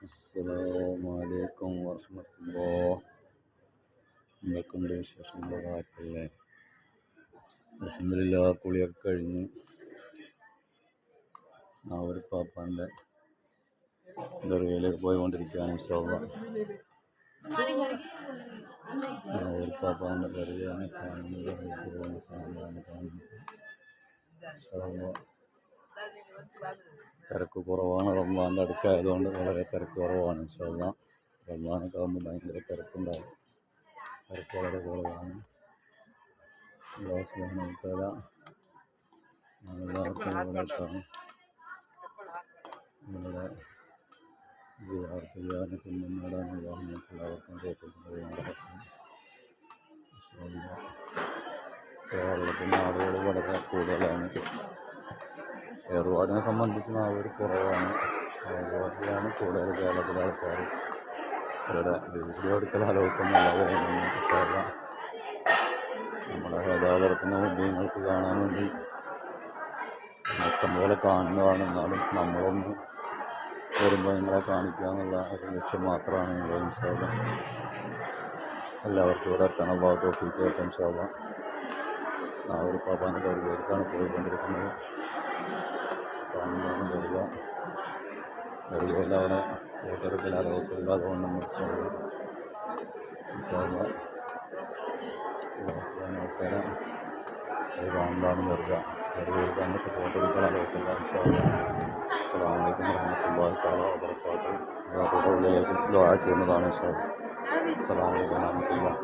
അസ്സലാമലൈക്കും വറഹ്മത്തുള്ളാഹി. എന്തൊക്കെയുണ്ട് വിശേഷങ്ങൾ? കാറ്റല്ലേ? അൽഹംദുലില്ലാഹ്, കുളിയൊക്കെ കഴിഞ്ഞ് ഒരു പാപ്പാൻ്റെ ദർഗയിലേക്ക് പോയിക്കൊണ്ടിരിക്കുകയാണ്. ഇൻഷാ അല്ലാഹ് ഒരു പാപ്പാൻ്റെ ദർഗയാണ് കാണുന്നത്. തിരക്ക് കുറവാണ്. റമദാൻ്റെ അടുക്കായതുകൊണ്ട് വളരെ തിരക്ക് കുറവാണ്. ഇൻഷാ അല്ലാഹ് റമദാനൊക്കെ ആകുമ്പോൾ ഭയങ്കര തിരക്കുണ്ടാവും. തിരക്ക് വളരെ കുറവാണ്. അല്ലാഹു സുബ്ഹാനഹു വ തആല എല്ലാവർക്കും ഇവിടെത്താണ് നമ്മുടെ സിയാറത്ത് ചെയ്യാനും പുണ്യം നേടാനും എല്ലാവർക്കും കേരളത്തിൻ്റെ ആളുകൾ വളരെ കൂടുതലാണ്. ഏർവാടിനെ സംബന്ധിച്ച് അവർ കുറവാണ്. ഏർവാടിലാണ് കൂടുതൽ കേരളത്തിലെ ആൾക്കാർ. അവരുടെ വീഡിയോ എടുക്കൽ ആലോചിക്കുന്നല്ലാതെ നമ്മുടെ ഗതാഗതത്തിന് ഉദ്യോഗങ്ങൾക്ക് കാണാൻ വേണ്ടി മൊത്തം പോലെ കാണുന്നതാണ്. എന്നാലും നമ്മളൊന്ന് വരുമ്പോൾ നിങ്ങളെ കാണിക്കുക എന്നുള്ള ഒരു ലക്ഷ്യം മാത്രമാണ്. നിങ്ങൾ ഇൻഷാ അല്ലാഹ് എല്ലാവർക്കും ഇവിടെ എത്തണം. തൗഫീഖ് ഇൻഷാ അല്ലാഹ്. ഒരു പാപ്പാൻ്റെ ദർഗയിലേക്കാണ് പോയിക്കൊണ്ടിരിക്കുന്നത്. കാണുന്നതാണ് ദർഗയിൽ അവിടെ ഫോട്ടോയെടുക്കൽ അറിയിക്കില്ല. അതുകൊണ്ട് ഇൻഷാ അല്ലാഹ് കാണുന്നതാണ് ദർഗയിൽ വന്നിട്ട് ഫോട്ടോ എടുക്കാൻ അറിയിക്കില്ല. ഇൻഷാ അല്ലാഹ്. അസ്സലാമു അലൈക്കും വറഹ്മത്തുള്ളാഹി തആല വബറകാതുഹു. ഉള്ളിലേക്ക് ദുആ ചെയ്യുന്നതാണ്. ഇൻഷാ അല്ലാഹ്. അസ്സലാമു അലൈക്കും വറഹ്മത്തുള്ളാഹി.